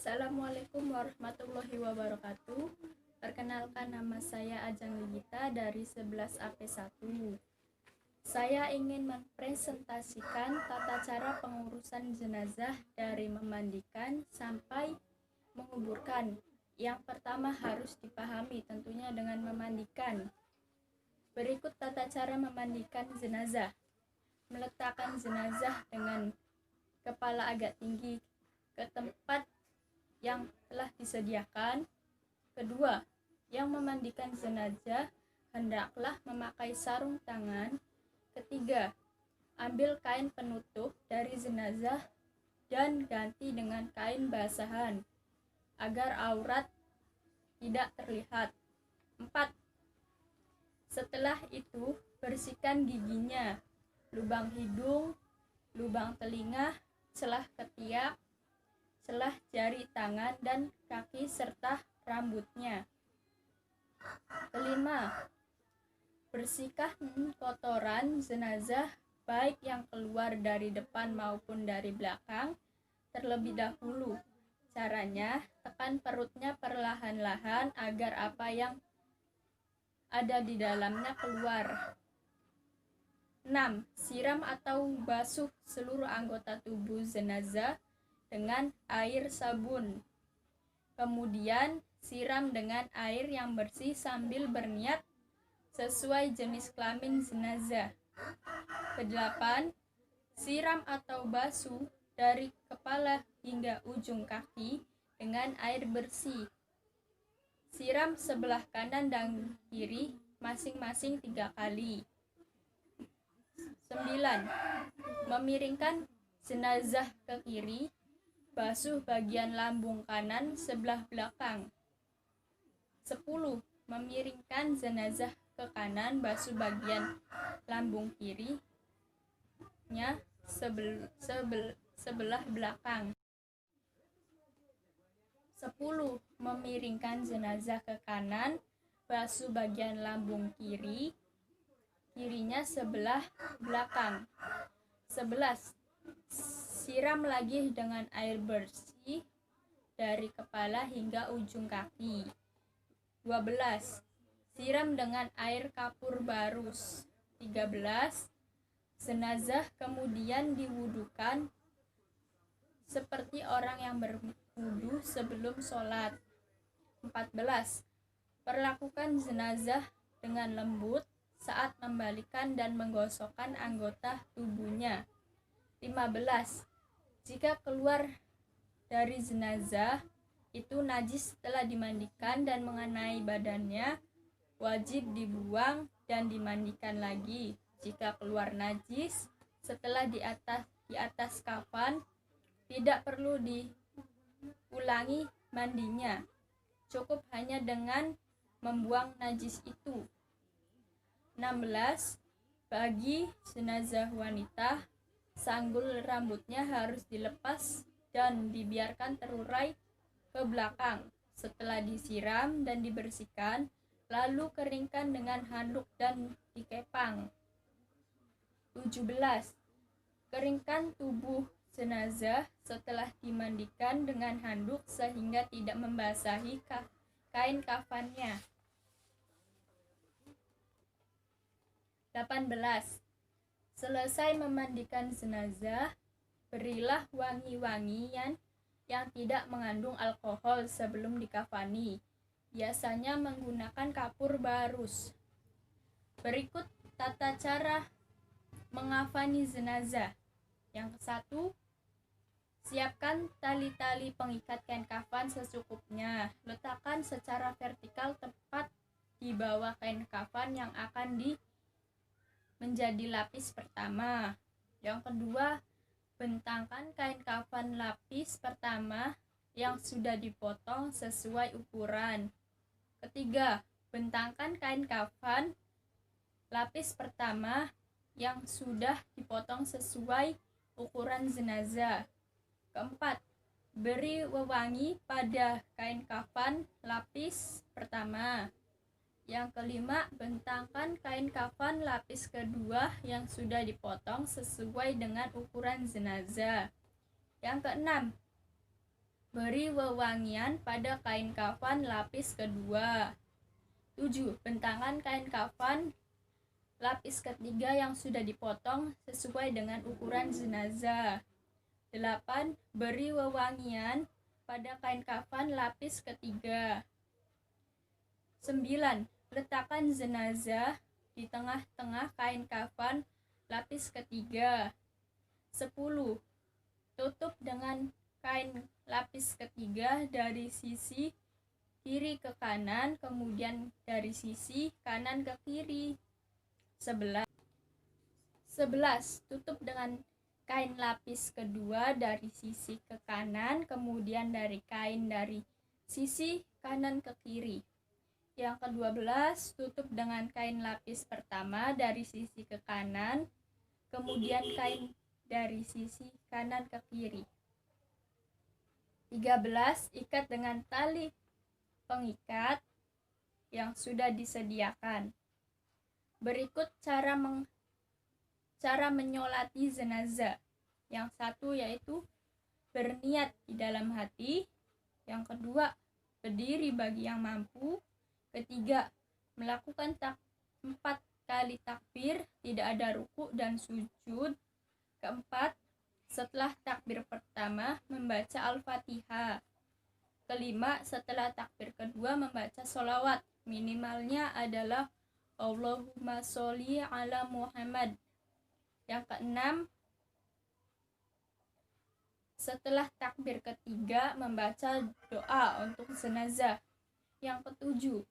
Assalamualaikum warahmatullahi wabarakatuh. Perkenalkan, nama saya Ajeng Ligita dari 11 AP1. Saya ingin mempresentasikan tata cara pengurusan jenazah dari memandikan sampai menguburkan. Yang pertama harus dipahami tentunya dengan memandikan. Berikut tata cara memandikan jenazah. Meletakkan jenazah dengan kepala agak tinggi ke tempat yang telah disediakan. Kedua, yang memandikan jenazah hendaklah memakai sarung tangan. Ketiga, ambil kain penutup dari jenazah dan ganti dengan kain basahan agar aurat tidak terlihat. 4. Setelah itu, bersihkan giginya, lubang hidung, lubang telinga, celah ketiak, celah jari tangan dan kaki serta rambutnya. Kelima, bersihkan kotoran jenazah baik yang keluar dari depan maupun dari belakang terlebih dahulu. Caranya, tekan perutnya perlahan-lahan agar apa yang ada di dalamnya keluar. 6. Siram atau basuh seluruh anggota tubuh jenazah dengan air sabun. Kemudian siram dengan air yang bersih sambil berniat sesuai jenis kelamin jenazah. Kedelapan, siram atau basuh dari kepala hingga ujung kaki dengan air bersih. Siram sebelah kanan dan kiri masing-masing 3 kali. 9. Memiringkan jenazah ke kiri, basuh bagian lambung kanan sebelah belakang. 10. Memiringkan jenazah ke kanan, basuh bagian lambung kirinya sebelah belakang. 10. Memiringkan jenazah ke kanan, basuh bagian lambung kirinya sebelah belakang. 11. Siram lagi dengan air bersih dari kepala hingga ujung kaki. 12. Siram dengan air kapur barus. 13. Jenazah kemudian diwudukan seperti orang yang berwudu sebelum sholat. 14. Perlakukan jenazah dengan lembut saat membalikkan dan menggosokkan anggota tubuhnya. 15. Jika keluar dari jenazah itu najis setelah dimandikan dan mengenai badannya, wajib dibuang dan dimandikan lagi. Jika keluar najis setelah di atas kafan, tidak perlu diulangi mandinya. Cukup hanya dengan membuang najis itu. 16. Bagi jenazah wanita, sanggul rambutnya harus dilepas dan dibiarkan terurai ke belakang. Setelah disiram dan dibersihkan, lalu keringkan dengan handuk dan dikepang. 17. Keringkan tubuh jenazah setelah dimandikan dengan handuk sehingga tidak membasahi kain kafannya. 18. Selesai memandikan jenazah, berilah wangi-wangian yang tidak mengandung alkohol sebelum dikafani. Biasanya menggunakan kapur barus. Berikut tata cara mengafani jenazah. Yang ke-1, siapkan tali-tali pengikat kain kafan secukupnya. Letakkan secara vertikal tepat di bawah kain kafan yang akan menjadi lapis pertama. Yang kedua, bentangkan kain kafan lapis pertama yang sudah dipotong sesuai ukuran. Ketiga, bentangkan kain kafan lapis pertama yang sudah dipotong sesuai ukuran jenazah. Keempat, beri wewangi pada kain kafan lapis pertama. Yang kelima, bentangkan kain kafan lapis kedua yang sudah dipotong sesuai dengan ukuran jenazah. Yang keenam, Beri wewangian pada kain kafan lapis kedua. 7. Bentangan kain kafan lapis ketiga yang sudah dipotong sesuai dengan ukuran jenazah. 8. Beri wewangian pada kain kafan lapis ketiga. 9. Letakkan jenazah di tengah-tengah kain kafan lapis ketiga. 10. Tutup dengan kain lapis ketiga dari sisi kiri ke kanan, kemudian dari sisi kanan ke kiri. 11. Tutup dengan kain lapis kedua dari sisi ke kanan, kemudian dari kain dari sisi kanan ke kiri. Yang ke-12, tutup dengan kain lapis pertama dari sisi ke kanan, kemudian kain dari sisi kanan ke kiri. 13. Ikat dengan tali pengikat yang sudah disediakan. Berikut cara menyolati jenazah. Yang satu yaitu berniat di dalam hati. Yang kedua, berdiri bagi yang mampu. Ketiga, melakukan 4 kali takbir, tidak ada ruku dan sujud. Keempat, setelah takbir pertama membaca Al-Fatihah. Kelima, setelah takbir kedua membaca sholawat, minimalnya adalah Allahumma sholli ala Muhammad. Yang keenam, setelah takbir ketiga membaca doa untuk jenazah. Yang ketujuh,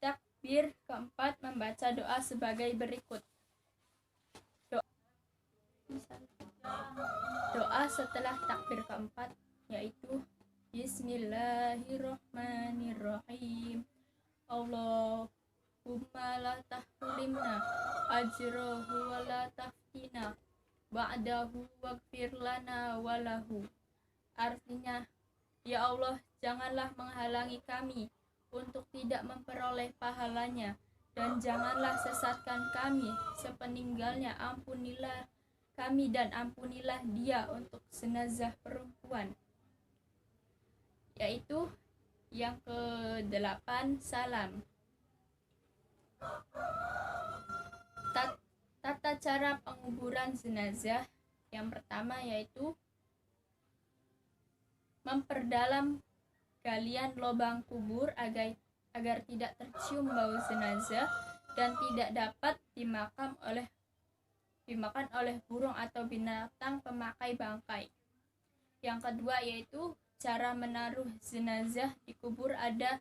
takbir keempat membaca doa sebagai berikut. Doa setelah takbir keempat yaitu Bismillahirrahmanirrahim. Allahumma la tahrimna ajrahu wa la taftina ba'dahu waghfir lana walahu. Artinya, ya Allah, janganlah menghalangi kami untuk tidak memperoleh pahalanya, dan janganlah sesatkan kami sepeninggalnya. Ampunilah kami dan ampunilah dia untuk jenazah perempuan. Yaitu yang ke-8, salam. Tata cara penguburan jenazah yang pertama yaitu memperdalam galian lubang kubur agar tidak tercium bau jenazah dan tidak dapat dimakan oleh burung atau binatang pemakai bangkai. Yang kedua yaitu cara menaruh jenazah di kubur, ada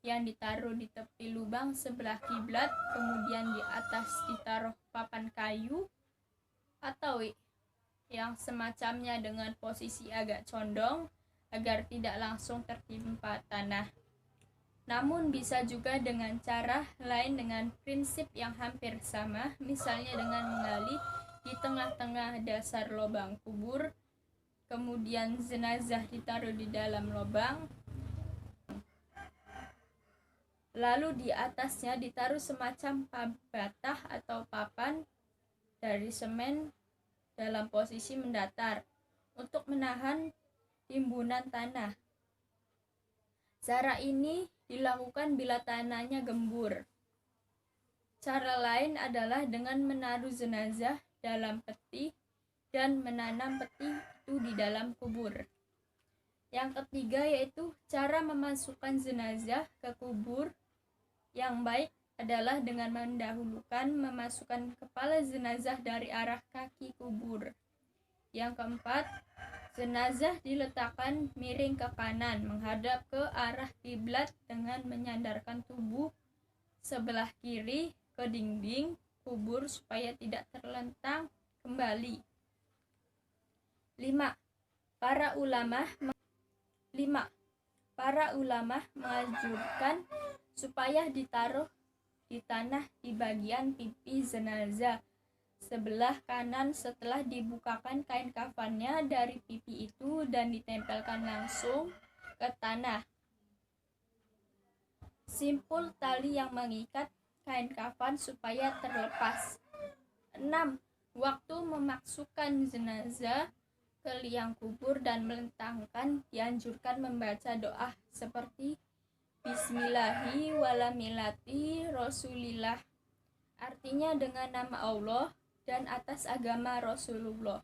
yang ditaruh di tepi lubang sebelah kiblat, kemudian di atas ditaruh papan kayu, atau yang semacamnya dengan posisi agak condong agar tidak langsung tertimpa tanah. Namun bisa juga dengan cara lain dengan prinsip yang hampir sama, misalnya dengan menggali di tengah-tengah dasar lubang kubur, kemudian jenazah ditaruh di dalam lubang, lalu di atasnya ditaruh semacam batah atau papan dari semen dalam posisi mendatar untuk menahan timbunan tanah. Cara ini dilakukan bila tanahnya gembur. Cara lain adalah dengan menaruh jenazah dalam peti dan menanam peti itu di dalam kubur. Yang ketiga yaitu cara memasukkan jenazah ke kubur. Yang baik adalah dengan mendahulukan memasukkan kepala jenazah dari arah kaki kubur. Yang keempat, jenazah diletakkan miring ke kanan menghadap ke arah kiblat dengan menyandarkan tubuh sebelah kiri ke dinding kubur supaya tidak terlentang kembali. 5. Para ulama menganjurkan supaya ditaruh di tanah di bagian pipi jenazah sebelah kanan setelah dibukakan kain kafannya dari pipi itu dan ditempelkan langsung ke tanah. Simpul tali yang mengikat kain kafan supaya terlepas. 6. Waktu memasukkan jenazah ke liang kubur dan melentangkan, dianjurkan membaca doa seperti Bismillahi walamilati Rasulillah, artinya dengan nama Allah dan atas agama Rasulullah.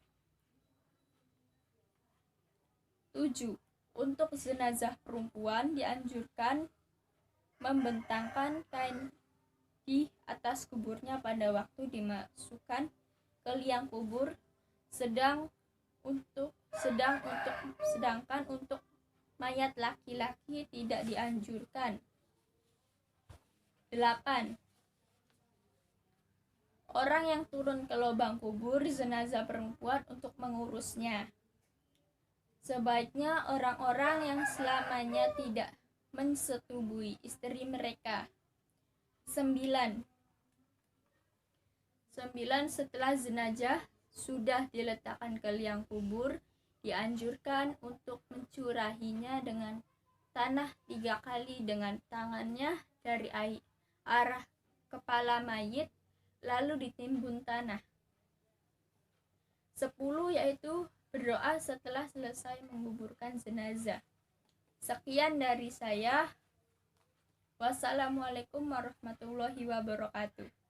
7. Untuk jenazah perempuan dianjurkan membentangkan kain di atas kuburnya pada waktu dimasukkan ke liang kubur, sedangkan untuk mayat laki-laki tidak dianjurkan. 8. Orang yang turun ke lubang kubur jenazah perempuan untuk mengurusnya. Sebaiknya orang-orang yang selamanya tidak mensetubui istri mereka. 9. Setelah jenazah sudah diletakkan ke liang kubur, dianjurkan untuk mencurahinya dengan tanah 3 kali dengan tangannya dari arah kepala mayit, lalu ditimbun tanah. 10. Yaitu berdoa setelah selesai menguburkan jenazah. Sekian dari saya. Wassalamualaikum warahmatullahi wabarakatuh.